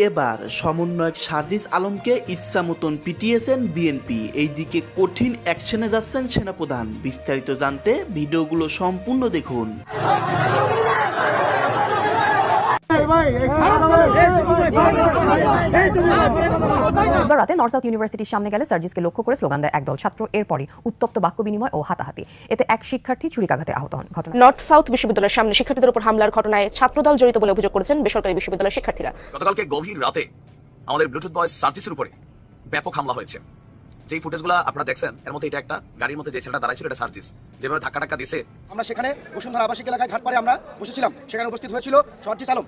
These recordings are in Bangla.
এবার সমন্বয়ক সার্জিস আলমকে ইচ্ছা মতন পিটিয়েছেন বিএনপি। এইদিকে কঠিন অ্যাকশনে যাচ্ছেন সেনাপ্রধান। বিস্তারিত জানতে ভিডিওগুলো সম্পূর্ণ দেখুন। রাতে নর্থ সাউথ ইউনিভার্সিটির সামনে গেলে সার্জিসকে লক্ষ্য করে স্লোগান দেয় একদল ছাত্র। এরপরই উত্তপ্ত বাক্য বিনিময় ও হাতাহাতি। এতে এক শিক্ষার্থী ছুরিকাঘাতে আহত হন। ঘটনা নর্থ সাউথ বিশ্ববিদ্যালয়ের সামনে শিক্ষার্থীদের উপর হামলার ঘটনায় ছাত্রদল জড়িত বলে অভিযোগ করেছেন বেসরকারি বিশ্ববিদ্যালয়ের শিক্ষার্থীরা। গতকালকে গভীর রাতে আমাদের ব্লুটুথ বয় সার্জিসের উপরে ব্যাপক হামলা হয়েছে। যেই ফুটেজগুলো আপনারা দেখছেন এর মধ্যে এটা একটা গাড়ির মধ্যে যে ছেলেটা দাঁড়াইছিল এটা সার্জিস, যেভাবে ধাক্কা টাক্কা দিছে। আমরা সেখানে বসুন্ধরা আবাসিক এলাকায় ঘাটপাড়ে আমরা বসেছিলাম, সেখানে উপস্থিত হয়েছিল সার্জিস আলম।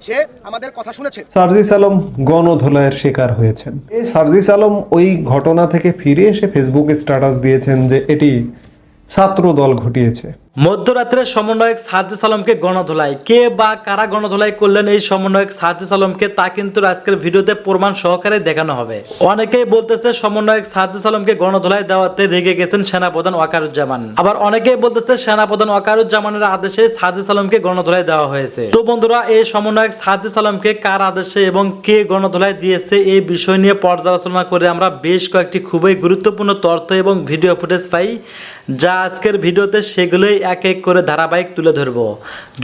সে আমাদের কথা শুনেছে। সার্জিস আলম গণধোলাইয়ের শিকার হয়েছেন। এই সার্জিস আলম ওই ঘটনা থেকে ফিরে এসে ফেসবুকে স্ট্যাটাস দিয়েছেন যে এটি ছাত্র দল ঘটিয়েছে। মধ্যরাত্রে সমন্বয়ক সার্জিস আলমকে গণধোলাই, কে বা কারা গণধোলাই করলেন এই সমন্বয়ক সার্জিস আলমকে তা কিন্তু আজকের ভিডিওতে প্রমাণ সহকারে দেখানো হবে। অনেকেই বলতেছে সমন্বয়ক সার্জিস আলমকে গণধোলাই দেওয়াতে রেগে গেছেন সেনাপ্রধান ওয়াকারুজ্জামান, আবার অনেকেই বলতেছে সেনাপ্রধান ওয়াকারুজ্জামানের আদেশে সার্জিস আলমকে গণধোলাই দেওয়া হয়েছে। তো বন্ধুরা, এই সমন্বয়ক সার্জিস আলমকে কার আদেশে এবং কে গণধোলাই দিয়েছে এই বিষয় নিয়ে পর্যালোচনা করে আমরা বেশ কয়েকটি খুবই গুরুত্বপূর্ণ তথ্য এবং ভিডিও ফুটেজ পাই, যা আজকের ভিডিওতে সেগুলোই এক এক করে ধারাবাহিক তুলে ধরবো।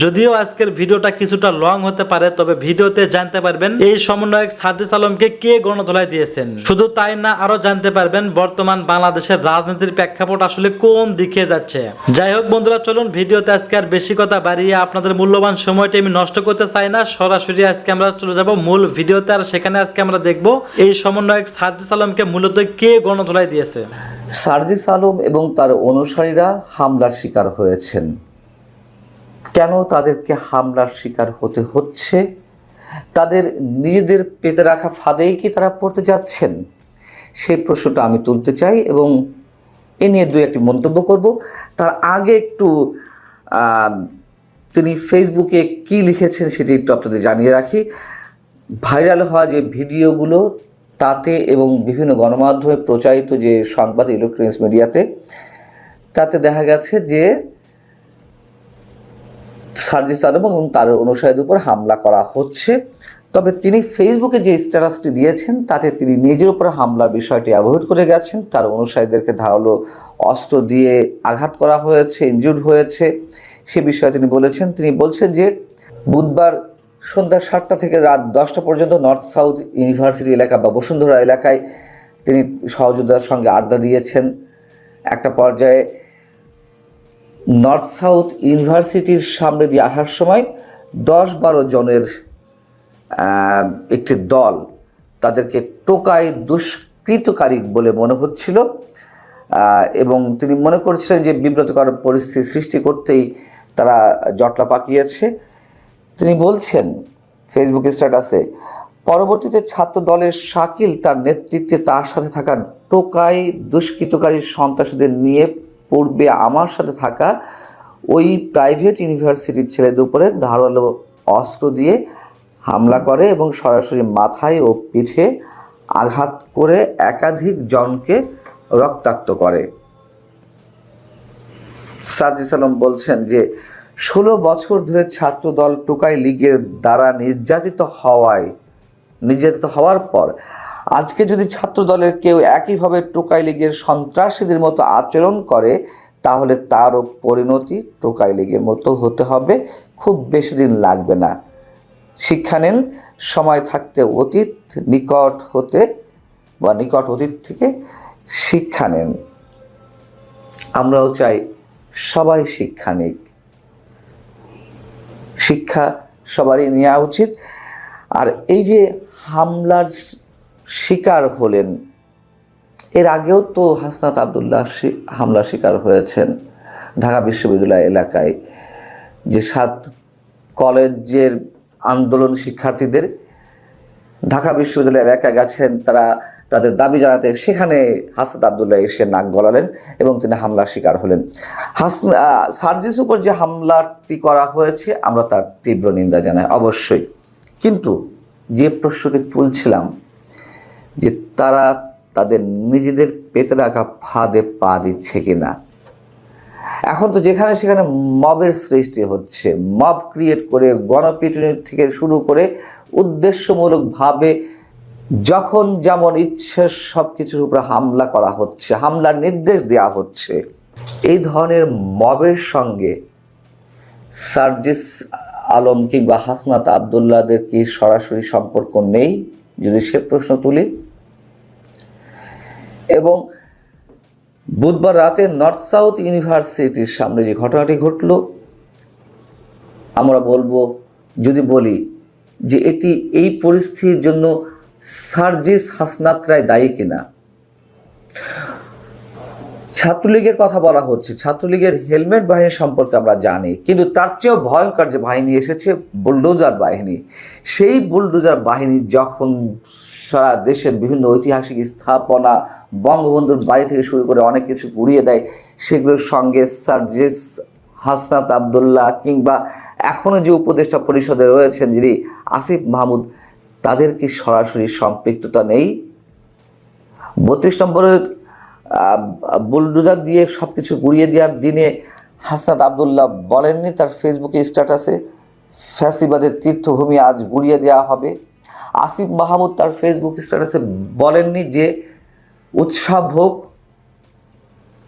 যদিও আজকের ভিডিওটা কিছুটা লং হতে পারে, তবে ভিডিওতে জানতে পারবেন এই সমন্বয়ক সার্জিস আলমকে কে গণধোলাই দিয়েছেন। শুধু তাই না, আরো জানতে পারবেন বর্তমান বাংলাদেশের রাজনীতির প্রেক্ষাপট আসলে কোন দিকে যাচ্ছে। যাই হোক বন্ধুরা, চলুন ভিডিওতে আজকে আর বেশি কথা বাড়িয়ে আপনাদের মূল্যবান সময়টি আমি নষ্ট করতে চাই না। সরাসরি আজকে আমরা চলে যাব মূল ভিডিওতে, আর সেখানে আজকে আমরা দেখব এই সমন্বয়ক সার্জিস আলমকে মূলত কে গণধোলাই দিয়েছে। সার্জিস আলম এবং তার অনুসারীরা হামলার শিকার হয়েছেন। কেন তাদেরকে হামলার শিকার হতে হচ্ছে? তাদের নিজেদের পেতে রাখা ফাঁদেই কি তারা পড়তে যাচ্ছেন? সেই প্রশ্নটা আমি তুলতে চাই এবং এ নিয়ে দুই একটি মন্তব্য করব। তার আগে একটু তিনি ফেসবুকে কি লিখেছেন সেটি একটু আপনাদের জানিয়ে রাখি। ভাইরাল হওয়া যে ভিডিওগুলো তাতে এবং বিভিন্ন গণমাধ্যমে প্রচারিত যে সংবাদ ইলেকট্রনিক্স মিডিয়াতে, তাতে দেখা গেছে যে সার্জিস আলম এবং তার অনুসারীদের উপর হামলা করা হচ্ছে। তবে তিনি ফেসবুকে যে স্ট্যাটাসটি দিয়েছেন তাতে তিনি নিজের উপর হামলার বিষয়টি অ্যাভয়েড করে গেছেন। তার অনুসারীদেরকে ধারালো অস্ত্র দিয়ে আঘাত করা হয়েছে, ইনজুর্ড হয়েছে, সে বিষয়ে তিনি বলেছেন। তিনি বলছেন যে বুধবার সন্ধ্যা 7টা থেকে রাত 10টা পর্যন্ত নর্থ সাউথ ইউনিভার্সিটি এলাকা বা বসুন্ধরা এলাকায় তিনি সহযোদ্ধার সঙ্গে আড্ডা দিয়েছেন। একটা পর্যায়ে নর্থ সাউথ ইউনিভার্সিটির সামনে দিয়ে আসার সময় 10-12 জনের একটি দল, তাদেরকে টোকাই দুষ্কৃতকারী বলে মনে হচ্ছিল এবং তিনি মনে করছিলেন যে বিব্রতকর পরিস্থিতি সৃষ্টি করতেই তারা জটলা পাকিয়েছে। তিনি বলছেন ফেসবুক স্ট্যাটাসে, পরবর্তীতে ছাত্র দলের শাকিল তার নেতৃত্বে তার সাথে থাকা টোকাই দুষ্কৃতকারী সন্ত্রাসীদের নিয়ে পূর্বে আমার সাথে থাকা ওই প্রাইভেট ইউনিভার্সিটির ছেলেদের উপরে ধারালো অস্ত্র দিয়ে হামলা করে এবং সরাসরি মাথায় ও পিঠে আঘাত করে একাধিক জনকে রক্তাক্ত করে। সার্জিস আলম বলছেন যে 16 বছর ধরে ছাত্রদল টোকাই লীগের দ্বারা নির্যাতিত হওয়ার পর আজকে যদি ছাত্রদলের কেউ একইভাবে টোকাই লীগের সন্ত্রাসীদের মতো আচরণ করে, তাহলে তারও পরিণতি টোকাই লীগের মতো হতে হবে। খুব বেশি দিন লাগবে না। শিক্ষা নেন, সময় থাকতে নিকট অতীত থেকে শিক্ষা নেন। আমরাও চাই সবাই শিক্ষা নিক, শিক্ষা সবারই নেওয়া উচিত। আর এই যে হামলার শিকার হলেন, এর আগেও তো হাসনাত আবদুল্লাহ হামলার শিকার হয়েছেন ঢাকা বিশ্ববিদ্যালয় এলাকায়, যে 7 কলেজের আন্দোলন শিক্ষার্থীদের ঢাকা বিশ্ববিদ্যালয় এলাকায় গেছেন তারা তাদের দাবি জানাতে, সেখানে হাসনাত আবদুল্লাহ এসে নাক গলালেন এবং তিনি হামলার শিকার হলেন। সার্জিস উপর যে হামলাটি করা হয়েছে আমরা তার তীব্র নিন্দা জানাই অবশ্যই, কিন্তু যে প্রশ্নটি তুলছিলাম যে তারা তাদের নিজেদের পেতে রাখা ফাঁদে পা দিচ্ছে কিনা। এখন তো যেখানে সেখানে মবের সৃষ্টি হচ্ছে, মব ক্রিয়েট করে গণপিটুনি থেকে শুরু করে উদ্দেশ্যমূলকভাবে যখন যেমন ইচ্ছে সব কিছুর উপরে হামলা করা হচ্ছে, হামলার নির্দেশ দেওয়া হচ্ছে। এই ধরনের মবের সঙ্গে সার্জিস আলম কিংবা হাসনাত আবদুল্লাহদের কি সরাসরি সম্পর্ক নেই যদি সে প্রশ্ন তুলি? এবং বুধবার রাতে নর্থ সাউথ ইউনিভার্সিটির সামনে যে ঘটনাটি ঘটল, আমরা বলবো, যদি বলি যে এটি এই পরিস্থিতির জন্য সার্জিস হাসনাতরাই দায়ী কিনা। ছাত্রলীগের কথা বলা হচ্ছে, ছাত্রলীগের হেলমেট বাহিনী সম্পর্কে আমরা জানি, কিন্তু তার চেয়েও ভয়ঙ্কর যে বাহিনী এসেছে বুলডোজার বাহিনী। সেই বুলডোজার বাহিনী যখন সারা দেশের বিভিন্ন ঐতিহাসিক স্থাপনা, বঙ্গবন্ধুর বাড়ি থেকে শুরু করে অনেক কিছু পুড়িয়ে দেয়, সেগুলোর সঙ্গে সার্জিস হাসনাত আবদুল্লাহ কিংবা এখনও যে উপদেষ্টা পরিষদে রয়েছেন যিনি আসিফ মাহমুদ, তাদের কি সরাসরি সম্পৃক্ততা নেই? 32 নম্বরের বুলডোজার দিয়ে সব কিছু গুড়িয়ে দেওয়ার দিনে হাসনাত আবদুল্লাহ বলেননি তার ফেসবুকে স্ট্যাটাসে ফ্যাসিবাদের তীর্থভূমি আজ গুড়িয়ে দেওয়া হবে? আসিফ মাহমুদ তার ফেসবুক স্ট্যাটাসে বলেননি যে উৎসব হোক?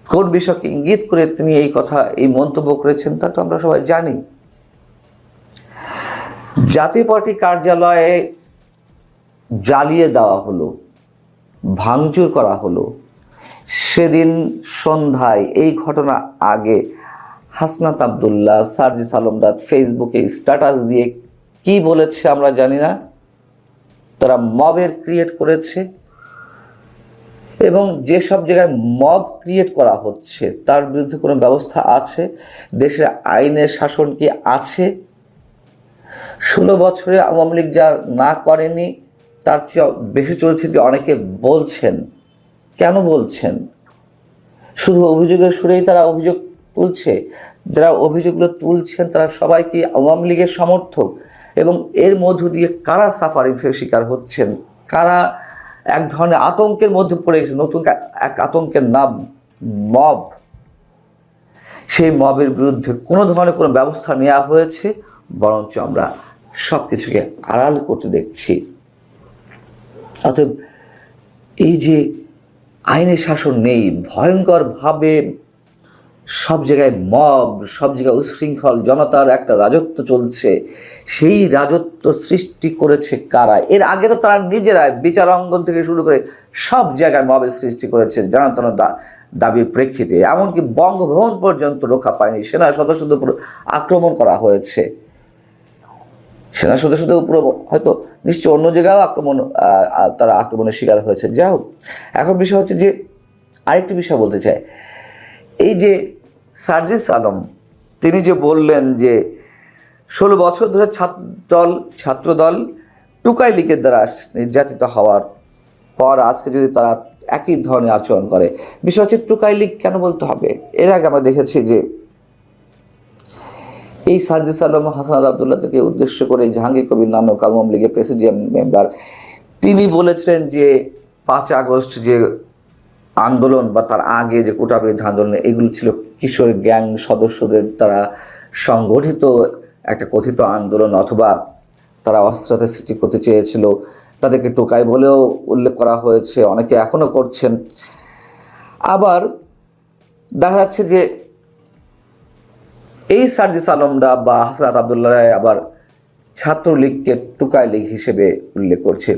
কোন বিষয়কে ইঙ্গিত করে তিনি এই কথা, এই মন্তব্য করেছেন তা তো আমরা সবাই জানি। জাতীয় পার্টি কার্যালয়ে জ্বালিয়ে দেওয়া হলো, ভাঙচুর করা হলো। সেদিন সন্ধ্যায় এই ঘটনা আগে হাসনাত আবদুল্লাহ, সার্জিস আলমরা ফেসবুকে স্ট্যাটাস দিয়ে কি বলেছে আমরা জানি না। তারা মবের ক্রিয়েট করেছে এবং যেসব জায়গায় মব ক্রিয়েট করা হচ্ছে তার বিরুদ্ধে কোনো ব্যবস্থা আছে? দেশের আইনের শাসন কি আছে? 16 বছরে আওয়ামী লীগ যা না করেনি তার চেয়ে বেশি চলছে যে অনেকে বলছেন। কেন বলছেন? শুধু অভিযোগের সুরেই তারা অভিযোগ তুলছে? যারা অভিযোগগুলো তুলছেন তারা সবাই কি আওয়ামী লীগের সমর্থক? এবং এর মধ্য দিয়ে কারা সাফারিংসের শিকার হচ্ছেন, কারা এক ধরনের আতঙ্কের মধ্যে পড়ে গেছে, নতুন এক আতঙ্কের নাম মব। সেই মবের বিরুদ্ধে কোনো ধরনের কোনো ব্যবস্থা নেওয়া হয়েছে? বরঞ্চ আমরা সব কিছুকে আড়াল করতে দেখছি। অতএব এই যে আইনের শাসন নেই, ভয়ঙ্করভাবে সব জায়গায় মব, সব জায়গায় উশৃঙ্খল জনতার একটা রাজত্ব চলছে, সেই রাজত্ব সৃষ্টি করেছে কারা? এর আগে তো তারা নিজেরাই বিচার অঙ্গন থেকে শুরু করে সব জায়গায় মবের সৃষ্টি করেছে জানাতন দাবির প্রেক্ষিতে। এমনকি বঙ্গভবন পর্যন্ত রক্ষা পায়নি, সেনা সদস্যদের উপর আক্রমণ করা হয়েছে। সেনা সদস্যদের উপর হয়তো নিশ্চয় অন্য জায়গায়ও তারা আক্রমণের শিকার হয়েছে। যাই হোক, এখন বিষয় হচ্ছে যে আরেকটি বিষয় বলতে চাই। এই যে সার্জিস আলম তিনি যে বললেন যে 16 বছর ধরে ছাত্রদল টুকাই লীগের দ্বারা নির্যাতিত হওয়ার পর আজকে যদি তারা একই ধরনের আচরণ করে, বিষয় হচ্ছে টুকাই লীগ কেন বলতে হবে? এর আগে আমরা দেখেছি যে এই সার্জিস আলম হাসনাত আবদুল্লাহকে উদ্দেশ্য করে জাহাঙ্গীর কবির নামক আওয়ামী লীগের প্রেসিডিয়াম মেম্বার তিনি বলেছিলেন যে 5 আগস্ট যে আন্দোলন বা তার আগে যে কোটা বিরোধী আন্দোলন, এগুলো ছিল কিশোর গ্যাং সদস্যদের দ্বারা সংগঠিত একটা কথিত আন্দোলন, অথবা তারা অস্থিরতা সৃষ্টি করতে চেয়েছিল। তাদেরকে টোকাই বলেও উল্লেখ করা হয়েছে, অনেকে এখনও করছেন। আবার দেখা যাচ্ছে যে এই সার্জিস আলমরা বা হাসনাত আবদুল্লাহ আবার ছাত্রলীগকে টুকাই লীগ হিসেবে উল্লেখ করছে।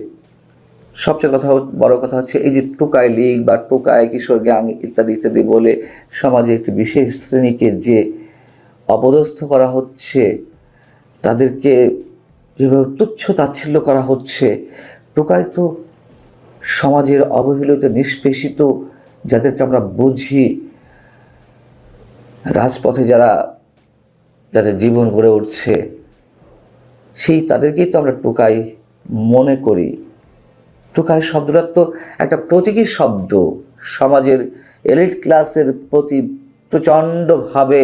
সবচেয়ে বড় কথা হচ্ছে এই যে টুকাই লীগ বা টুকাই কিশোর গ্যাং ইত্যাদি ইত্যাদি বলে সমাজে একটি বিশেষ শ্রেণীকে যে অপদস্থ করা হচ্ছে, তাদেরকে যেভাবে তুচ্ছ তাচ্ছিল্য করা হচ্ছে। টোকাই তো সমাজের অবহেলিত, নিষ্পেষিত, যাদেরকে আমরা বুঝি, রাজপথে যাদের জীবন গড়ে উঠছে, সেই তাদেরকেই তো আমরা টোকাই মনে করি। টোকাই শব্দটা তো একটা প্রতীকী শব্দ, সমাজের এলিট ক্লাসের প্রতি প্রচণ্ডভাবে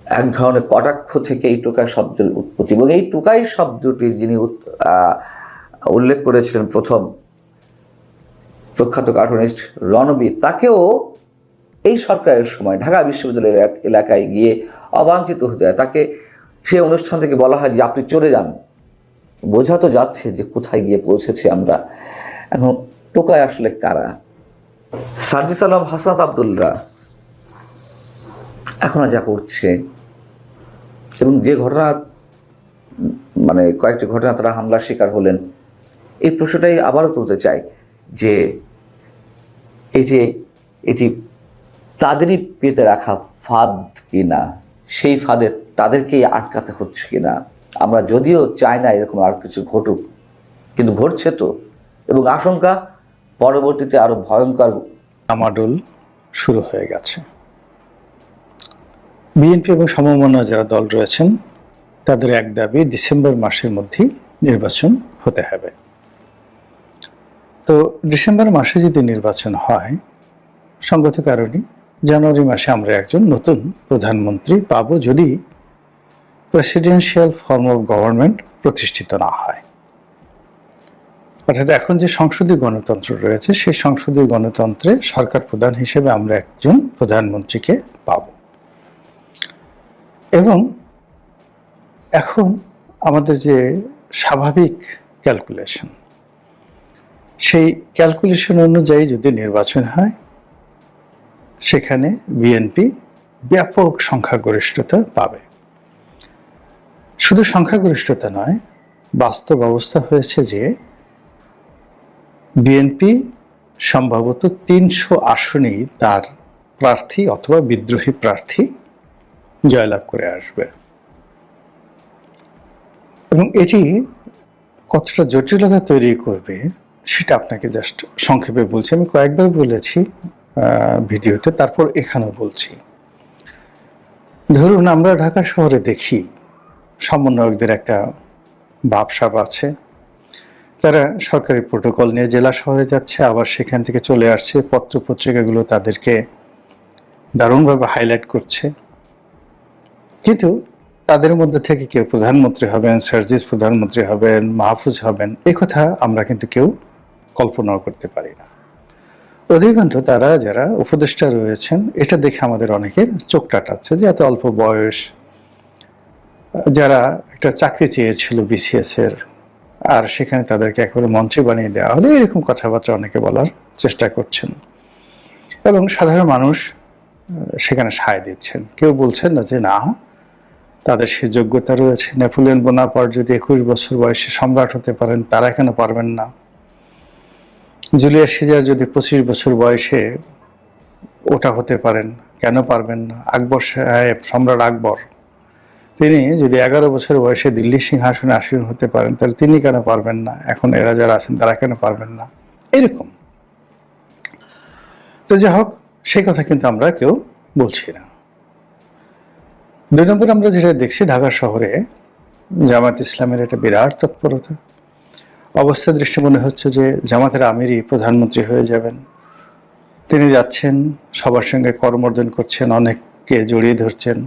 এক ধরনের কটাক্ষ থেকে এই টোকাই শব্দের উৎপত্তি। এবং এই টোকাই শব্দটি যিনি উল্লেখ করেছিলেন প্রথম প্রখ্যাত কার্টুনিস্ট রণবীর, তাকেও এই সরকারের সময় ঢাকা বিশ্ববিদ্যালয়ের এলাকায় গিয়ে অবাঞ্ছিত হতে হয়, তাকে সেই অনুষ্ঠান থেকে বলা হয় যে আপনি চলে যান। বোঝা তো যাচ্ছে যে কোথায় গিয়ে পৌঁছেছি আমরা। এখন টোকায় আসলে কারা? সার্জিস আলম, হাসনাত আব্দুল্লাহ এখন যা করছে এবং যে ঘটনা, মানে কয়েকটি ঘটনা তারা হামলার শিকার হলেন, এই প্রশ্নটাই আবারও তুলতে চাই যে এটি তাদেরই পেতে রাখা ফাঁদ কিনা, সেই ফাঁদে তাদেরকেই আটকাতে হচ্ছে কিনা। আমরা যদিও চাই না এরকম আর কিছু ঘটুক, কিন্তু ঘটছে তো, এবং আশঙ্কা পরবর্তীতে আরো ভয়ঙ্কর আমাডোল শুরু হয়ে গেছে। বিএনপি এবং সমমনা যারা দল রয়েছেন তাদের এক দাবি ডিসেম্বর মাসের মধ্যেই নির্বাচন হতে হবে। তো ডিসেম্বর মাসে যদি নির্বাচন হয়, সঙ্গত কারণে জানুয়ারি মাসে আমরা একজন নতুন প্রধানমন্ত্রী পাবো, যদি প্রেসিডেন্সিয়াল ফর্ম অফ গভর্নমেন্ট প্রতিষ্ঠিত না হয়। অর্থাৎ এখন যে সংসদীয় গণতন্ত্র রয়েছে, সেই সংসদীয় গণতন্ত্রে সরকার প্রধান হিসেবে আমরা একজন প্রধানমন্ত্রীকে পাব। এবং এখন আমাদের যে স্বাভাবিক ক্যালকুলেশন, সেই ক্যালকুলেশন অনুযায়ী যদি নির্বাচন হয়, সেখানে বিএনপি ব্যাপক সংখ্যাগরিষ্ঠতা পাবে। শুধু সংখ্যাগরিষ্ঠতা নয়, বাস্তব অবস্থা হয়েছে যে বিএনপি সম্ভবত 300 আসনেই তার প্রার্থী অথবা বিদ্রোহী প্রার্থী জয়লাভ করে আসবে। এবং এটি কতটা জটিলতা তৈরি করবে সেটা আপনাকে জাস্ট সংক্ষেপে বলছি। আমি কয়েকবার বলেছি ভিডিওতে, তারপর এখানেও বলছি। ধরুন আমরা ঢাকা শহরে দেখি সমন্বয়কদের একটা ভাবসাব আছে, তারা সরকারি প্রোটোকল নিয়ে জেলা শহরে যাচ্ছে, আবার সেখান থেকে চলে আসছে, পত্র পত্রিকাগুলো তাদেরকে দারুণভাবে হাইলাইট করছে। কিন্তু তাদের মধ্যে থেকে কেউ প্রধানমন্ত্রী হবেন, সার্জিস প্রধানমন্ত্রী হবেন, মাহফুজ হবেন, এই কথা আমরা কিন্তু কেউ কল্পনাও করতে পারি না। অধিকাংশ তারা যারা উপদেষ্টা রয়েছেন, এটা দেখে আমাদের অনেকের চোখ টাটাচ্ছে যে এত অল্প বয়স, যারা একটা চাকরি চেয়েছিল বিসিএস এর, আর সেখানে তাদেরকে একেবারে মন্ত্রী বানিয়ে দেওয়া হলে, এরকম কথাবার্তা অনেকে বলার চেষ্টা করছেন। এবং সাধারণ মানুষ সেখানে সায় দিচ্ছেন। কেউ বলছেন না যে না, তাদের সে যোগ্যতা রয়েছে। নেপোলিয়ন বোনাপার্ট যদি 21 বছর বয়সে সম্রাট হতে পারেন, তারা কেন পারবেন না? জুলিয়াস সিজার যদি 25 বছর বয়সে ওটা হতে পারেন, কেন পারবেন না? আকবর সাহেব, সম্রাট আকবর, তিনি যদি 11 বছর বয়সে দিল্লি সিংহাসনে আসীন হতে পারেন, তাহলে তিনি কেন পারবেন না? এখন এরা যারা আছেন তারা কেন পারবেন না? এরকম। তো যাই হোক, সেই কথা কিন্তু আমরা কেউ বলছি না। 2 নম্বর, আমরা যেটা দেখছি ঢাকা শহরে জামাত ইসলামের একটা বিরাট তৎপরতা। অবস্থা দৃষ্টি মনে হচ্ছে যে জামাতের আমিরই প্রধানমন্ত্রী হয়ে যাবেন। তিনি যাচ্ছেন, সবার সঙ্গে করমর্দন করছেন, অনেককে জড়িয়ে ধরছেন,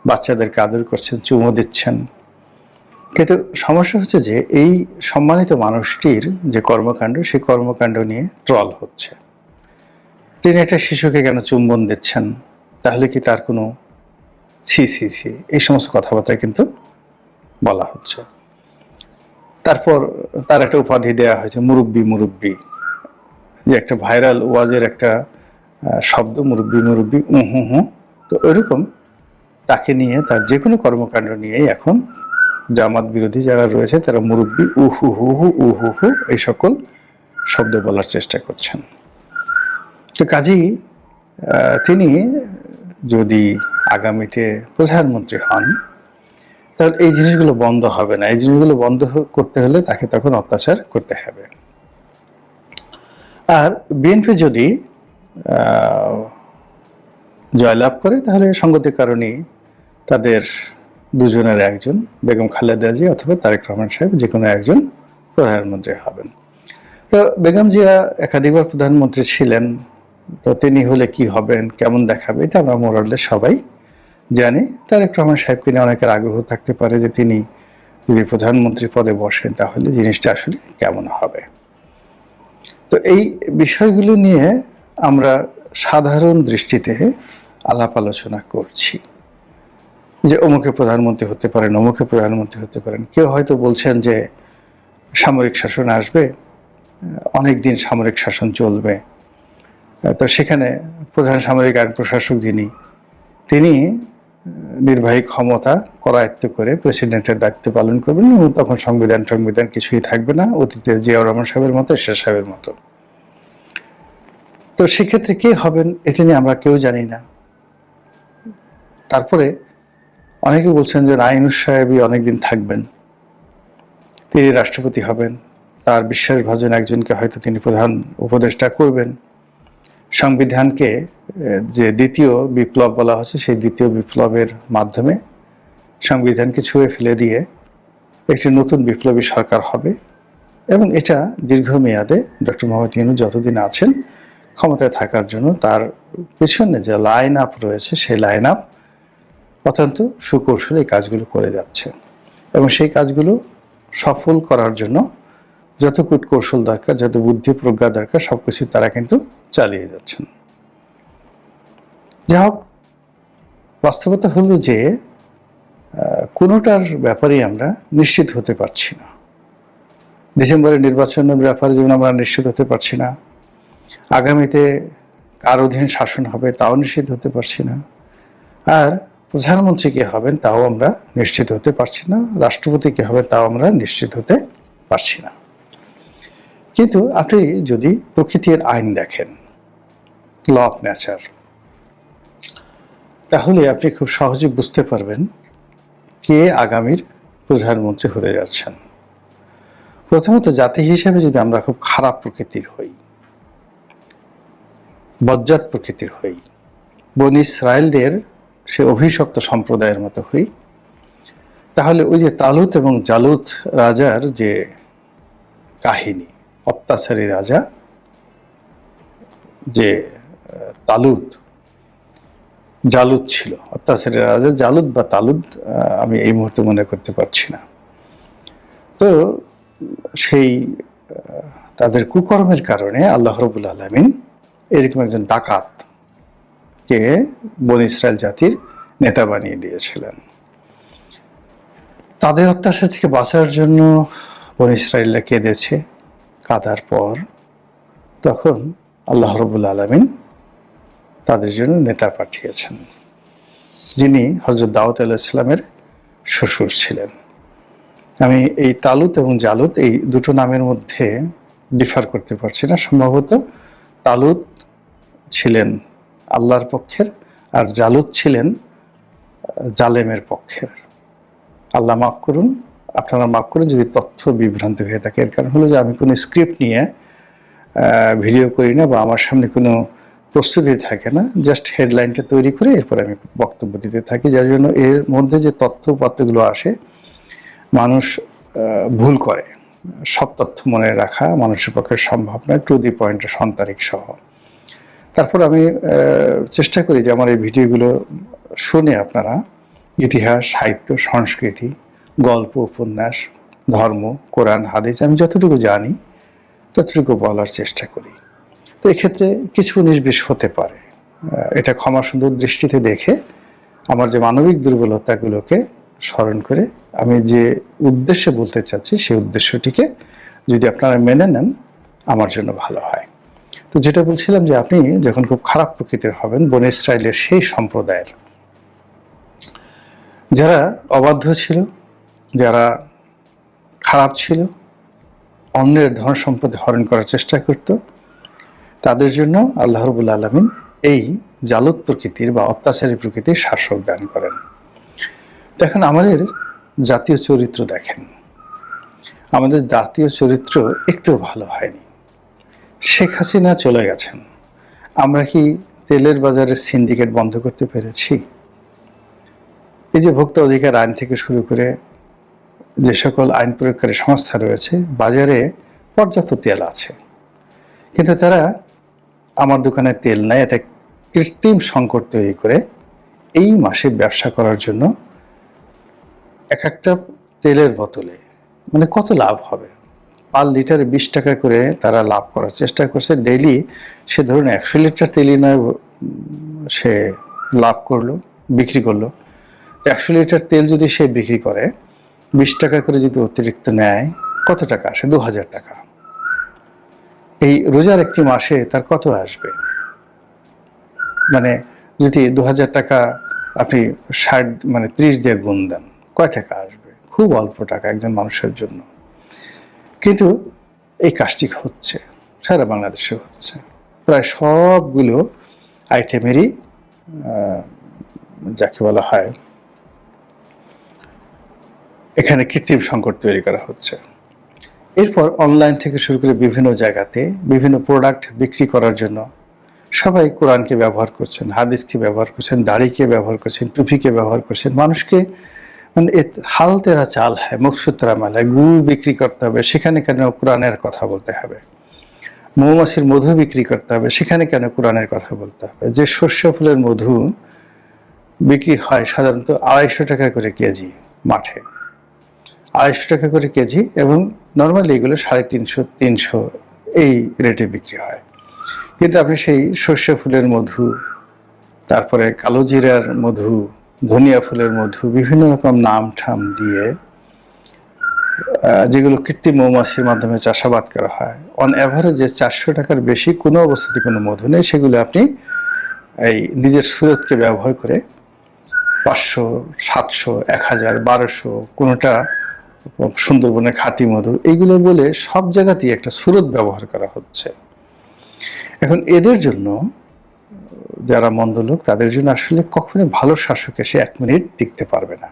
বাচ্চাদেরকে আদর করছেন, চুমো দিচ্ছেন। কিন্তু সমস্যা হচ্ছে যে এই সম্মানিত মানুষটির যে কর্মকাণ্ড, সেই কর্মকাণ্ড নিয়ে ট্রল হচ্ছে। তিনি একটা শিশুকে কেন চুম্বন দিচ্ছেন? তাহলে কি তার কোনো ছি, এই সমস্ত কথাবার্তা কিন্তু বলা হচ্ছে। তারপর তার একটা উপাধি দেয়া হয়েছে, মুরব্বি, যে একটা ভাইরাল ওয়াজের একটা শব্দ, মুরব্বি, হু। তো ওইরকম তাকে নিয়ে, তার যে কোনো কর্মকাণ্ড নিয়েই এখন জামাত বিরোধী যারা রয়েছে তারা মুরব্বি, উহু এই সকল শব্দ বলার চেষ্টা করছেন। তো কাজেই তিনি যদি আগামীতে প্রধানমন্ত্রী হন, তাহলে এই জিনিসগুলো বন্ধ হবে না। এই জিনিসগুলো বন্ধ করতে হলে তাকে তখন অত্যাচার করতে হবে। আর বিএনপি যদি জয়লাভ করে, তাহলে সঙ্গতির কারণেই তাদের দুজনের একজন, বেগম খালেদা জিয়া অথবা তারেক রহমান সাহেব, যে কোনো একজন প্রধানমন্ত্রী হবেন। তো বেগম জিয়া একাধিকবার প্রধানমন্ত্রী ছিলেন, তো তিনি হলে কি হবেন, কেমন দেখাবে, এটা আমরা মোরালে সবাই জানি। তারেক রহমান সাহেবকে নিয়ে অনেকের আগ্রহ থাকতে পারে যে তিনি যদি প্রধানমন্ত্রী পদে বসেন তাহলে জিনিসটা আসলে কেমন হবে। তো এই বিষয়গুলো নিয়ে আমরা সাধারণ দৃষ্টিতে আলাপ আলোচনা করছি যে অমুকে প্রধানমন্ত্রী হতে পারেন, অমুকে প্রধানমন্ত্রী হতে পারেন। কেউ হয়তো বলছেন যে সামরিক শাসন আসবে, অনেক দিন সামরিক শাসন চলবে, তো সেখানে প্রধান সামরিক আইন প্রশাসক যিনি, তিনি নির্বাহী ক্ষমতা করায়ত্ত করে প্রেসিডেন্টের দায়িত্ব পালন করবেন এবং তখন সংবিধান কিছুই থাকবে না, অতীতের জিয়াউর রহমান সাহেবের মতো, এরশাদ সাহেবের মতো। তো সেক্ষেত্রে কে হবেন এটা নিয়ে আমরা কেউ জানি না। তারপরে অনেকে বলছেন যে নাঈনুস সাহেবই অনেকদিন থাকবেন, তিনি রাষ্ট্রপতি হবেন, তার বিশ্বাসভাজন একজনকে হয়তো তিনি প্রধান উপদেষ্টা করবেন। সংবিধানকে যে দ্বিতীয় বিপ্লব বলা হচ্ছে, সেই দ্বিতীয় বিপ্লবের মাধ্যমে সংবিধানকে ছুঁয়ে ফেলে দিয়ে একটি নতুন বিপ্লবী সরকার হবে এবং এটা দীর্ঘমেয়াদে ডক্টর মোহাম্মদ ইউনূস যতদিন আছেন ক্ষমতায় থাকার জন্য তার পেছনে যে লাইন আপ রয়েছে, সেই লাইন আপ অত্যন্ত সুকৌশলে এই কাজগুলো করে যাচ্ছে এবং সেই কাজগুলো সফল করার জন্য যত কূটকৌশল দরকার, যত বুদ্ধি প্রজ্ঞা দরকার, সবকিছু তারা কিন্তু চালিয়ে যাচ্ছেন। যাই হোক, বাস্তবতা হলো যে কোনোটার ব্যাপারে আমরা নিশ্চিত হতে পারছি না। ডিসেম্বরের নির্বাচনের ব্যাপারে যেমন আমরা নিশ্চিত হতে পারছি না, আগামীতে কার অধীন শাসন হবে তাও নিশ্চিত হতে পারছি না, আর প্রধানমন্ত্রী কে হবেন তাও আমরা নিশ্চিত হতে পারছি না, রাষ্ট্রপতি কে হবে তাও আমরা নিশ্চিত হতে পারছি না। কিন্তু আপনি যদি প্রকৃতির আইন দেখেন, ল অফ নেচার, তাহলে আপনি খুব সহজে বুঝতে পারবেন কে আগামীর প্রধানমন্ত্রী হতে যাচ্ছেন। প্রথমত, জাতি হিসেবে যদি আমরা খুব খারাপ প্রকৃতির হই, বজ্জাত প্রকৃতির হই, বনি ইসরায়েলদের সে অভিশপ্ত সম্প্রদায়ের মতো হই, তাহলে ওই যে তালুত এবং জালুত রাজার যে কাহিনী, অত্যাচারী রাজা যে তালুত, জালুত ছিল, অত্যাচারী রাজা জালুত বা তালুত, আমি এই মুহূর্তে মনে করতে পারছি না। তো সেই তাদের কুকর্মের কারণে আল্লাহ রাব্বুল আলামিন এরকম একজন ডাকাতকে বনী ইসরায়েল জাতির নেতা বানিয়ে দিয়েছিলেন। তাদের অত্যাচার থেকে বাঁচার জন্য বনী ইসরায়েলরা কেঁদেছে, কাঁদার পর তখন আল্লাহ রাব্বুল আলামিন তাদের জন্য নেতা পাঠিয়েছেন, যিনি হযরত দাউদ আলাইহিস সালামের শ্বশুর ছিলেন। আমি এই তালুত এবং জালুত এই দুটো নামের মধ্যে ডিফার করতে পারছি না। সম্ভবত তালুত ছিলেন আল্লাহর পক্ষের আর জালুত ছিলেন জালেমের পক্ষের। আল্লাহ মাফ করুন, আপনারা মাফ করুন যদি তথ্য বিভ্রান্ত হয়ে থাকে। এর কারণ হলো যে আমি কোনো স্ক্রিপ্ট নিয়ে ভিডিও করি না বা আমার সামনে কোনো প্রস্তুতি থাকে না, জাস্ট হেডলাইনটা তৈরি করে এরপর আমি বক্তব্য দিতে থাকি, যার জন্য এর মধ্যে যে তথ্যপত্রগুলো আসে মানুষ ভুল করে। সব তথ্য মনে রাখা মানুষের পক্ষে সম্ভব নয়, টু দি পয়েন্টের সন্তারিক সহ। তারপর আমি চেষ্টা করি যে আমার এই ভিডিওগুলো শুনে আপনারা ইতিহাস, সাহিত্য, সংস্কৃতি, গল্প, উপন্যাস, ধর্ম, কোরআন, হাদিস আমি যতটুকু জানি ততটুকু বলার চেষ্টা করি। তো এক্ষেত্রে কিছু 19-20 হতে পারে, এটা ক্ষমা সুন্দর দৃষ্টিতে দেখে আমার যে মানবিক দুর্বলতাগুলোকে স্মরণ করে আমি যে উদ্দেশ্যে বলতে চাচ্ছি সেই উদ্দেশ্যটিকে যদি আপনারা মেনে নেন আমার জন্য ভালো হয়। তো যেটা বলছিলাম যে আপনি যখন খুব খারাপ প্রকৃতির হবেন, বনী ইসরায়েলের সেই সম্প্রদায়ের যারা অবাধ্য ছিল, যারা খারাপ ছিল, অন্যের ধন সম্পদ হরণ করার চেষ্টা করত, তাদের জন্য আল্লাহ রাব্বুল আলামিন এই জালুত প্রকৃতির বা অত্যাচারী প্রকৃতির শাসক দান করেন। দেখেন, আমাদের জাতীয় চরিত্র দেখেন, আমাদের জাতীয় চরিত্র একটু ভালো হয়নি। শেখ হাসিনা চলে গেছেন, আমরা কি তেলের বাজারের সিন্ডিকেট বন্ধ করতে পেরেছি? এই যে ভোক্তা অধিকার আইন থেকে শুরু করে যে সকল আইন প্রয়োগকারী সংস্থা রয়েছে, বাজারে পর্যাপ্ত তেল আছে, কিন্তু তারা আমার দোকানে তেল নাই এটা কৃত্রিম সংকট তৈরি করে এই মাসে ব্যবসা করার জন্য এক একটা তেলের বোতলে মানে কত লাভ হবে, পার লিটারে 20 টাকা করে তারা লাভ করার চেষ্টা করছে। ডেইলি সে ধরুন 100 লিটার তেলই নয় সে লাভ করলো, বিক্রি করলো। 100 লিটার তেল যদি সে বিক্রি করে 20 টাকা করে যদি অতিরিক্ত নেয়, কত টাকা আসে? 2000 টাকা। এই রোজার একটি মাসে তার কত আসবে? মানে যদি 2000 টাকা আপনি 30 দিয়ে গুণ দেন, কয় টাকা আসবে? খুব অল্প টাকা একজন মানুষের জন্য। কিন্তু এই কাজটি হচ্ছে, সারা বাংলাদেশে হচ্ছে। প্রায় সবগুলো আইটেমেরই যাকে বলা হয় এখানে কৃত্রিম সংকট তৈরি করা হচ্ছে। এরপর অনলাইন থেকে শুরু করে বিভিন্ন জায়গাতে বিভিন্ন প্রোডাক্ট বিক্রি করার জন্য সবাই কোরআনকে ব্যবহার করছেন, হাদিসকে ব্যবহার করছেন, দাড়িকে ব্যবহার করছেন, টুপিকে ব্যবহার করছেন। মানুষকে মানে হাল তেরা চাল হ্যায়, মুখসুতরা মেলায় গুড় বিক্রি করতে হবে, সেখানে কেন কোরআনের কথা বলতে হবে? মৌমাছির মধু বিক্রি করতে হবে, সেখানে কেন কোরআনের কথা বলতে হবে? যে শস্য ফুলের মধু বিক্রি হয় সাধারণত 250 টাকা করে কেজি, মাঠে 250 টাকা করে কেজি, এবং নর্মালি এগুলো 350, 300 এই রেটে বিক্রি হয়। কিন্তু আপনি সেই শস্য ফুলের মধু, তারপরে কালো জিরার মধু, ধনিয়া ফুলের মধু, বিভিন্ন রকম নাম ঠাম দিয়ে যেগুলো কৃত্রিম মৌমাছির মাধ্যমে চাষাবাদ করা হয়, অন অ্যাভারেজে 400 টাকার বেশি কোনো অবস্থাতে কোনো মধু নেই। সেগুলো আপনি এই নিজের সুরতকে ব্যবহার করে 500, 700, 1000, 1200, কোনোটা সুন্দরবনের খাঁটি মধু, এইগুলো বলে সব জায়গাতেই একটা সুরত ব্যবহার করা হচ্ছে। এখন এদের জন্য, যারা মন্দ লোক, তাদের জন্য আসলে কখনোই ভালো শাসক এসে 1 মিনিট টিকতে পারবে না।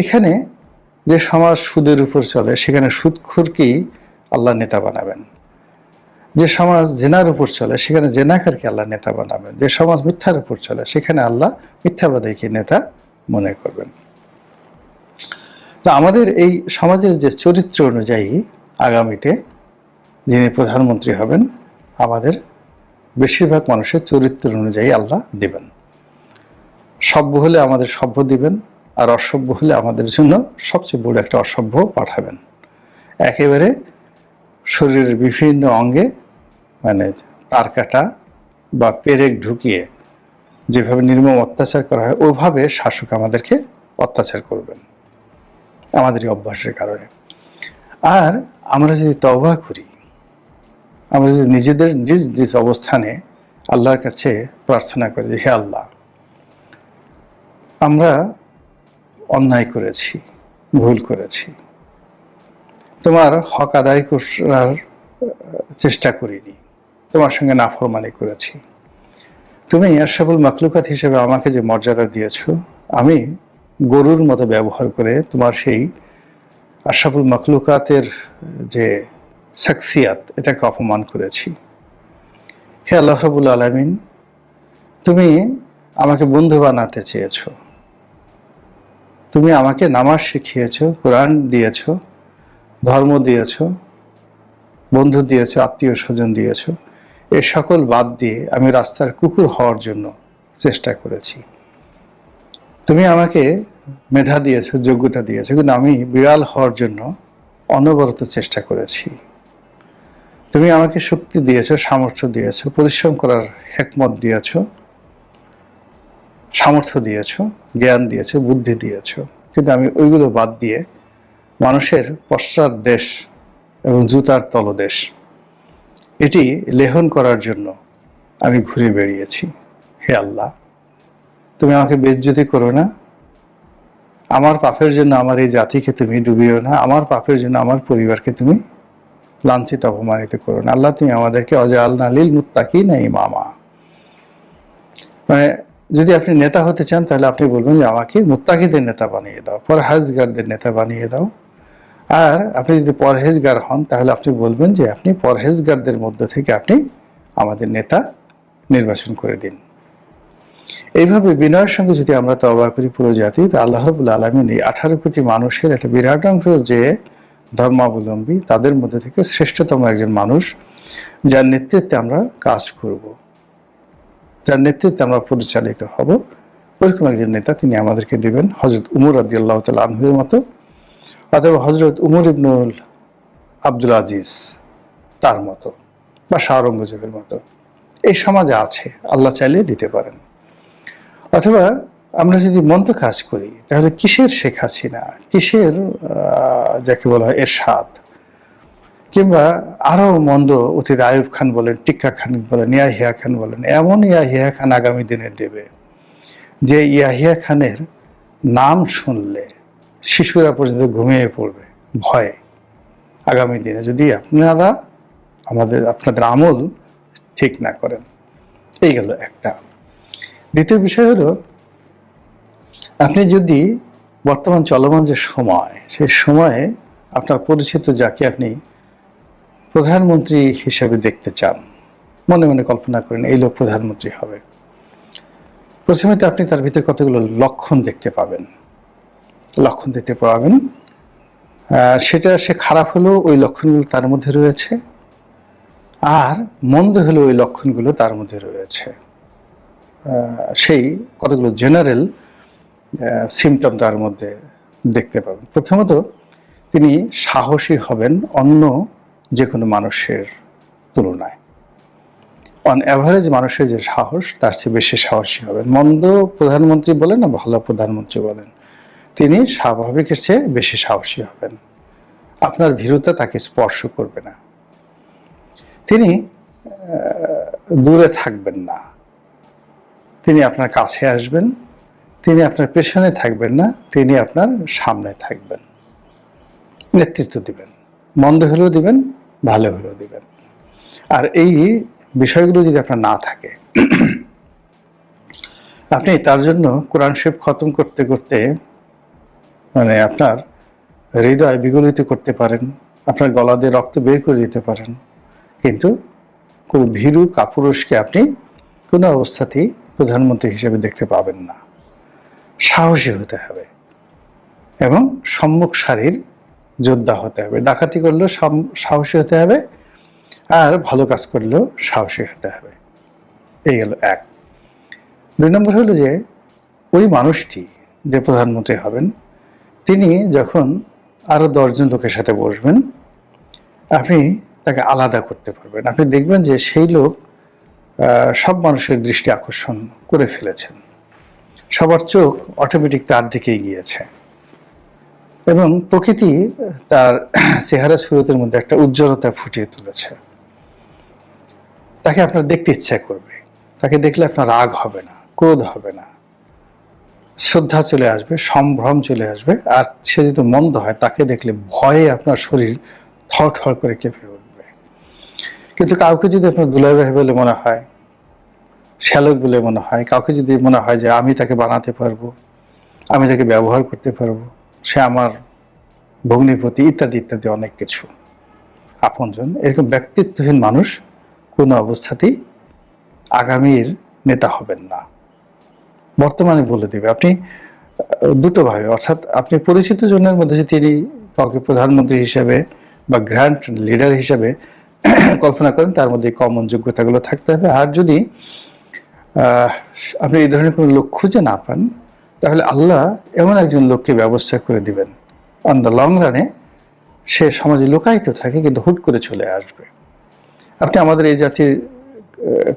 এখানে যে সমাজ সুদের উপর চলে, সেখানে সুদখোরকেই আল্লাহ নেতা বানাবেন। যে সমাজ জেনার উপর চলে, সেখানে জেনাকারকে আল্লাহ নেতা বানাবেন। যে সমাজ মিথ্যার উপর চলে, সেখানে আল্লাহ মিথ্যাবাদীকে নেতা মনে করবেন। তো আমাদের এই সমাজের যে চরিত্র অনুযায়ী আগামীতে যিনি প্রধানমন্ত্রী হবেন, আমাদের বেশিরভাগ মানুষের চরিত্র অনুযায়ী আল্লাহ দিবেন। সভ্য হলে আমাদের সভ্য দিবেন, আর অসভ্য হলে আমাদের জন্য সবচেয়ে বড় একটা অসভ্য পাঠাবেন। একেবারে শরীরের বিভিন্ন অঙ্গে মানে তার কাটা বা পেরেক ঢুকিয়ে যেভাবে নির্মম অত্যাচার করা হয়, ওইভাবে শাসক আমাদেরকে অত্যাচার করবেন আমাদের এই অভ্যাসের কারণে। আর আমরা যদি তওবা করি, আমরা যদি নিজেদের নিজ নিজ অবস্থানে আল্লাহর কাছে প্রার্থনা করি যে, হে আল্লাহ, আমরা অন্যায় করেছি, ভুল করেছি, তোমার হক আদায় করার চেষ্টা করিনি, তোমার সঙ্গে নাফরমানি করেছি, তুমি আশরাফুল মাখলুকাত হিসেবে আমাকে যে মর্যাদা দিয়েছো, আমি গরুর মতো ব্যবহার করে তোমার সেই আশরাফুল মাখলুকাতের যে শাখসিয়াত, এটাকে অপমান করেছি। হে আল্লাহ রাব্বুল আলামিন, তুমি আমাকে বন্ধু বানাতে চেয়েছো, তুমি আমাকে নামাজ শিখিয়েছো, কোরআন দিয়েছো, ধর্ম দিয়েছো, বন্ধু দিয়েছো, আত্মীয় স্বজন দিয়েছো। এ সকল বাদ দিয়ে আমি রাস্তার কুকুর হওয়ার জন্য চেষ্টা করেছি। তুমি আমাকে মেধা দিয়েছো, যোগ্যতা দিয়েছো, কিন্তু আমি বিড়াল হওয়ার জন্য অনবরত চেষ্টা করেছি। তুমি আমাকে শক্তি দিয়েছো, সামর্থ্য দিয়েছো, পরিশ্রম করার হিকমত দিয়েছো, সামর্থ্য দিয়েছো, জ্ঞান দিয়েছো, বুদ্ধি দিয়েছো, কিন্তু আমি ওইগুলো বাদ দিয়ে মানুষের পশ্চাৎ দেশ এবং জুতার তলদেশ এটি লেহন করার জন্য আমি ঘুরে বেরিয়েছি। হে আল্লাহ, তুমি আমাকে বেইজ্জতি করো না, আমার পাপের জন্য আমার এই জাতিকে তুমি ডুবিও না, আমার পাপের জন্য আমার পরিবারকে তুমি লাঞ্ছিত অপমানিত করো না। আল্লাহ, তুমি আমাদেরকে ওয়াজআলনা লিল মুত্তাকিনা ইমামা, মানে যদি আপনি নেতা হতে চান তাহলে আপনি বলবেন যে আমাকে মুত্তাকিদের নেতা বানিয়ে দাও, পরহেজগারদের নেতা বানিয়ে দাও। আর আপনি যদি পরহেজগার হন তাহলে আপনি বলবেন যে আপনি পরহেজগারদের মধ্য থেকে আপনি আমাদের নেতা নির্বাচন করে দিন। এইভাবে বিনয়ের সঙ্গে যদি আমরা তওবা করি পুরো জাতি, তো আল্লাহ রাব্বুল আলামিন এই 18 কোটি মানুষের একটা বিরাট অংশ যে ধর্মাবলম্বী, তাদের মধ্যে থেকে শ্রেষ্ঠতম একজন মানুষ, যার নেতৃত্বে আমরা কাজ করব, যার নেতৃত্বে আমরা পরিচালিত হব, ওইরকম একজন নেতা তিনি আমাদেরকে দিবেন। হযরত উমর রাদিয়াল্লাহু তাআলা আনহুর মতো, অথবা হযরত উমর ইবনুল আব্দুল আজিজ তার মতো বা শাহ আওরঙ্গজেবের মতো এই সমাজে আছে, আল্লাহ চাইলে দিতে পারেন। অথবা আমরা যদি মন্দ কাজ করি তাহলে কিসের শেখ হাসিনা, কিসের যাকে বলা হয় এরশাদ, কিংবা আরো মন্দ অতীত আয়ুব খান বলেন, টিক্কা খান বলেন, ইয়াহিয়া খান বলেন, এমন ইয়াহিয়া খান আগামী দিনে দেবে যে ইয়াহিয়া খানের নাম শুনলে শিশুরা পর্যন্ত ঘুমিয়ে পড়বে ভয়ে আগামী দিনে, যদি আপনারা আপনাদের আমল ঠিক না করেন। এই গেল একটা। দ্বিতীয় বিষয় হলো, আপনি যদি বর্তমান চলমান যে সময়, সেই সময়ে আপনার পরিচিত যাকে আপনি প্রধানমন্ত্রী হিসেবে দেখতে চান, মনে মনে কল্পনা করেন এই লোক প্রধানমন্ত্রী হবে, প্রথমে তো আপনি তার ভিতরে কতগুলো লক্ষণ দেখতে পাবেন। সেটা সে খারাপ হলেও ওই লক্ষণগুলো তার মধ্যে রয়েছে, আর মন্দ হলেও ওই লক্ষণগুলো তার মধ্যে রয়েছে। সেই কতগুলো জেনারেল সিমটম তার মধ্যে দেখতে পাবেন। প্রথমত, তিনি সাহসী হবেন অন্য যে কোনো মানুষের তুলনায়। অন অ্যাভারেজ মানুষের যে সাহস, তার চেয়ে বেশি সাহসী হবেন। মন্দ প্রধানমন্ত্রী বলেন না ভালো প্রধানমন্ত্রী বলেন, তিনি স্বাভাবিকের চেয়ে বেশি সাহসী হবেন। আপনার ভীরুতা তাকে স্পর্শ করবে না। তিনি দূরে থাকবেন না, তিনি আপনার কাছে আসবেন। তিনি আপনার পেছনে থাকবেন না, তিনি আপনার সামনে থাকবেন, নেতৃত্ব দিবেন। মন্দ হলেও দিবেন, ভালো হলেও দিবেন। আর এই বিষয়গুলো যদি আপনার না থাকে, আপনি তার জন্য কোরআন শরীফ খতম করতে করতে মানে আপনার হৃদয় বিগলিত করতে পারেন, আপনার গলা দিয়ে রক্ত বের করে দিতে পারেন, কিন্তু কোনো ভীরু কাপুরুষকে আপনি কোনো অবস্থাতেই প্রধানমন্ত্রী হিসেবে দেখতে পাবেন না। সাহসী হতে হবে এবং সম্মুখ সারির যোদ্ধা হতে হবে। ডাকাতি করলেও সাহসী হতে হবে, আর ভালো কাজ করলেও সাহসী হতে হবে। এই গেল এক। 2 নম্বর হলো যে ওই মানুষটি যে প্রধানমন্ত্রী হবেন, তিনি যখন আরো 10 জন লোকের সাথে বসবেন, আপনি তাকে আলাদা করতে পারবেন। আপনি দেখবেন যে সেই লোক সব মানুষের দৃষ্টি আকর্ষণ করে ফেলেছেন, সবার চোখ অটোমেটিক তার দিকেই গিয়েছে, এবং প্রকৃতি তার চেহারা সুরতের মধ্যে একটা উজ্জ্বলতা ফুটিয়ে তুলেছে। তাকে আপনার দেখতে ইচ্ছা করবে, তাকে দেখলে আপনার রাগ হবে না, ক্রোধ হবে না, শ্রদ্ধা চলে আসবে, সম্ভ্রম চলে আসবে। আর সে যদি মন্দ হয়, তাকে দেখলে ভয়ে আপনার শরীর থরথর করে কেঁপে উঠবে। কিন্তু কাউকে যদি আপনার দুলাভাই ভাই বলে মনে হয়, শ্যালক বলে মনে হয়, কাউকে যদি মনে হয় যে আমি তাকে বানাতে পারবো, আমি তাকে ব্যবহার করতে পারবো, সে আমার ভগ্নিপতি, ইত্যাদি ইত্যাদি অনেক কিছু, আপনজন, এরকম ব্যক্তিত্বহীন মানুষ কোনো অবস্থাতেই আগামীর নেতা হবেন না। বর্তমানে বলে দেবে আপনি দুটো ভাবে, অর্থাৎ আপনি পরিচিত জনের মধ্যে যদি তিনি কাউকে প্রধানমন্ত্রী হিসেবে বা গ্র্যান্ড লিডার হিসেবে কল্পনা করেন, তার মধ্যে কমন যোগ্যতাগুলো থাকতে হবে। আর যদি আপনি এই ধরনের কোনো লোক খুঁজে না পান, তাহলে আল্লাহ এমন একজন লোককে ব্যবস্থা করে দিবেন, অন দ্য লং রানে সে সমাজে লুকায়িত থাকে কিন্তু হুট করে চলে আসবে। আপনি আমাদের এই জাতির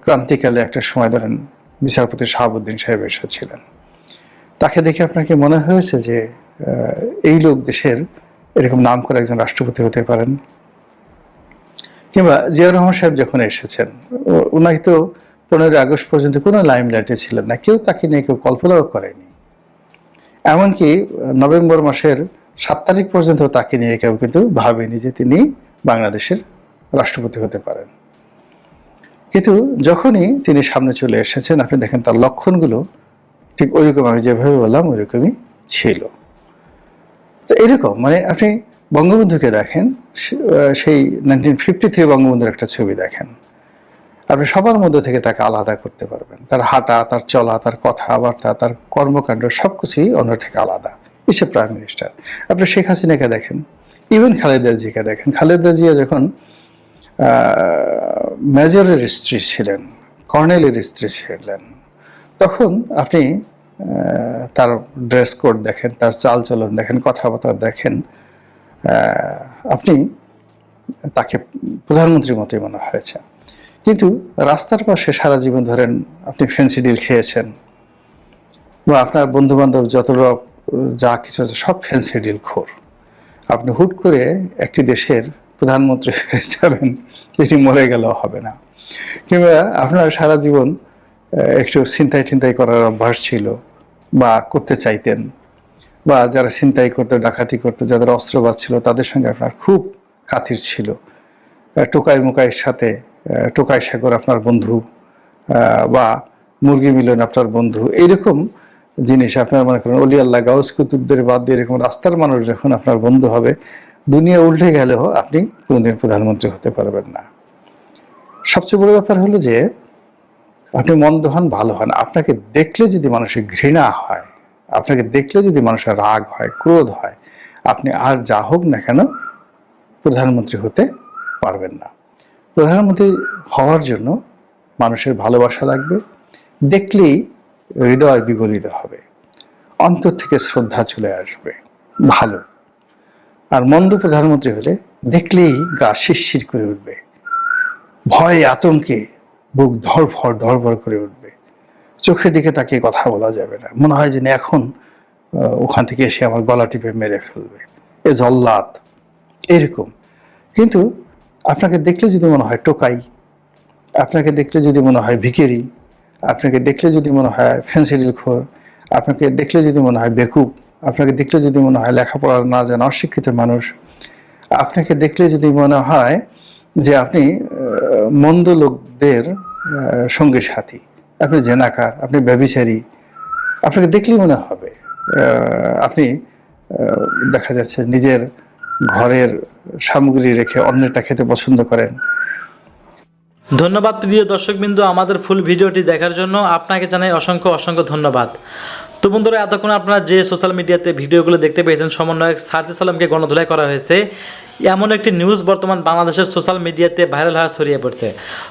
ক্রান্তিকালে একটা সময় ধরেন বিচারপতি শাহাবুদ্দিন সাহেব এসেছিলেন, তাকে দেখে আপনার কি মনে হয়েছে যে এই লোক দেশের এরকম নাম করে একজন রাষ্ট্রপতি হতে পারেন? কিংবা জিয়াউর রহমান সাহেব যখন এসেছেন, ওনাকে তো 15 আগস্ট পর্যন্ত কোনো লাইমলাইটে ছিলেন না, কেউ তাকে নিয়ে কেউ কল্পনাও করেনি। এমনকি নভেম্বর মাসের 7 তারিখ পর্যন্ত তাকে নিয়ে কেউ কিন্তু ভাবেনি যে তিনি বাংলাদেশের রাষ্ট্রপতি হতে পারেন। কিন্তু যখনই তিনি সামনে চলে এসেছেন, আপনি দেখেন তার লক্ষণগুলো ঠিক ওইরকম, আমি যেভাবে বললাম ওইরকমই ছিল। তো এরকম মানে আপনি বঙ্গবন্ধুকে দেখেন, সেই 1953 বঙ্গবন্ধুর একটা ছবি দেখেন, আপনি সবার মধ্যে থেকে তাকে আলাদা করতে পারবেন। তার হাঁটা, তার চলা, তার কথাবার্তা, তার কর্মকাণ্ড সবকিছুই অন্য থেকে আলাদা। ইসে প্রাইম মিনিস্টার। আপনি শেখ হাসিনাকে দেখেন, ইভেন খালেদা জিকে দেখেন। খালেদা জিয়া যখন মেজরের স্ত্রী ছিলেন, কর্নেলের স্ত্রী ছিলেন, তখন আপনি তার ড্রেস কোড দেখেন, তার চাল চলন দেখেন, কথাবার্তা দেখেন, আপনি তাকে প্রধানমন্ত্রীর মতোই মনে হয়েছে। কিন্তু রাস্তার পাশে সারা জীবন ধরেন আপনি ফেন্সিডিল খেয়েছেন, বা আপনার বন্ধু বান্ধব যত যা কিছু আছে সব ফেন্সিডিল খোর, আপনি হুট করে একটি দেশের প্রধানমন্ত্রী হয়ে যাবেন, এটি মরে গেলেও হবে না। কিংবা আপনার সারা জীবন একটু ছিনতাই করার অভ্যাস ছিল বা করতে চাইতেন, বা যারা ছিনতাই করতো, ডাকাতি করতো, যাদের অস্ত্রবাদ ছিল তাদের সঙ্গে আপনার খুব কাতির ছিল। টোকাই মুকাইয়ের সাথে টোকাই সাগর আপনার বন্ধু, বা মুরগি মিলন আপনার বন্ধু, এইরকম জিনিস আপনার মনে করেন অলি আল্লাহ গাউস কুতুবদের বাদ দিয়ে এরকম রাস্তার মানুষ যখন আপনার বন্ধু হবে, দুনিয়া উল্টে গেলেও আপনি কোনোদিন প্রধানমন্ত্রী হতে পারবেন না। সবচেয়ে বড় ব্যাপার হলো যে আপনি মন্দ হন ভালো হন, আপনাকে দেখলে যদি মানুষের ঘৃণা হয়, আপনাকে দেখলে যদি মানুষের রাগ হয়, ক্রোধ হয়, আপনি আর যা হোক না কেন প্রধানমন্ত্রী হতে পারবেন না। প্রধানমন্ত্রী হওয়ার জন্য মানুষের ভালোবাসা লাগবে, দেখলেই হৃদয় বিগলিত হবে, অন্তর থেকে শ্রদ্ধা চলে আসবে, ভালো। আর মন্দ প্রধানমন্ত্রী হলে দেখলেই গা শিরশির করে উঠবে, ভয়ে আতঙ্কে বুক ধড়ফড় করে উঠবে, চোখের দিকে তাকিয়ে কথা বলা যাবে না, মনে হয় যে না এখন ওখান থেকে এসে আমার গলা টিপে মেরে ফেলবে, এ জল্লাদ এরকম। কিন্তু আপনাকে দেখলে যদি মনে হয় টোকাই, আপনাকে দেখলে যদি মনে হয় ভিখারি, আপনাকে দেখলে যদি মনে হয় ফেন্সিডিলখোর, আপনাকে দেখলে যদি মনে হয় বেকুব, আপনাকে দেখলে যদি মনে হয় লেখাপড়া না জানা অশিক্ষিত মানুষ, আপনাকে দেখলে যদি মনে হয় যে আপনি মন্দ লোকদের সঙ্গী সাথী, আপনি জেনাকার, আপনি ব্যভিচারী, আপনাকে দেখলেই মনে হবে আপনি দেখা যাচ্ছে নিজের ঘরের সামগ্রী রেখে অন্যটা খেতে পছন্দ করেন। ধন্যবাদ প্রিয় দর্শকবৃন্দ, আমাদের ফুল ভিডিওটি দেখার জন্য আপনাকে জানাই অসংখ্য ধন্যবাদ। তো বন্ধুরা, এতক্ষণ আপনারা যে সোশ্যাল মিডিয়াতে ভিডিওগুলো দেখতে পেয়েছেন, সমন্বয়ক সার্জিস আলমকে গণধোলাই করা হয়েছে, এমন একটি নিউজ বর্তমান বাংলাদেশের সোশ্যাল মিডিয়াতে ভাইরাল হওয়া ছড়িয়ে পড়ছে।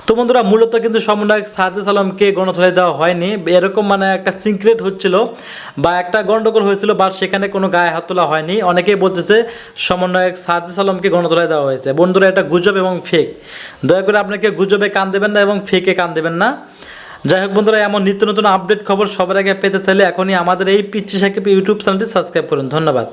তো বন্ধুরা, মূলত কিন্তু সমন্বয়ক সার্জিস আলমকে গণধোলাই দেওয়া হয়নি, এরকম মানে একটা সিক্রেট হচ্ছিল বা একটা গন্ডগোল হয়েছিল, বা সেখানে কোনো গায়ে হাত তোলা হয়নি। অনেকেই বলতেছে সমন্বয়ক সার্জিস আলমকে গণধোলাই দেওয়া হয়েছে। বন্ধুরা, এটা গুজব এবং ফেক। দয়া করে আপনাকে গুজবে কান দেবেন না এবং ফেকে কান দেবেন না। যাই হোক বন্ধুরা, এমন নিত্য নতুন আপডেট খবর সবার আগে পেতে চাইলে এখনই আমাদের এই পিচ্চি সাকিব ইউটিউব চ্যানেলটি সাবস্ক্রাইব করুন। ধন্যবাদ।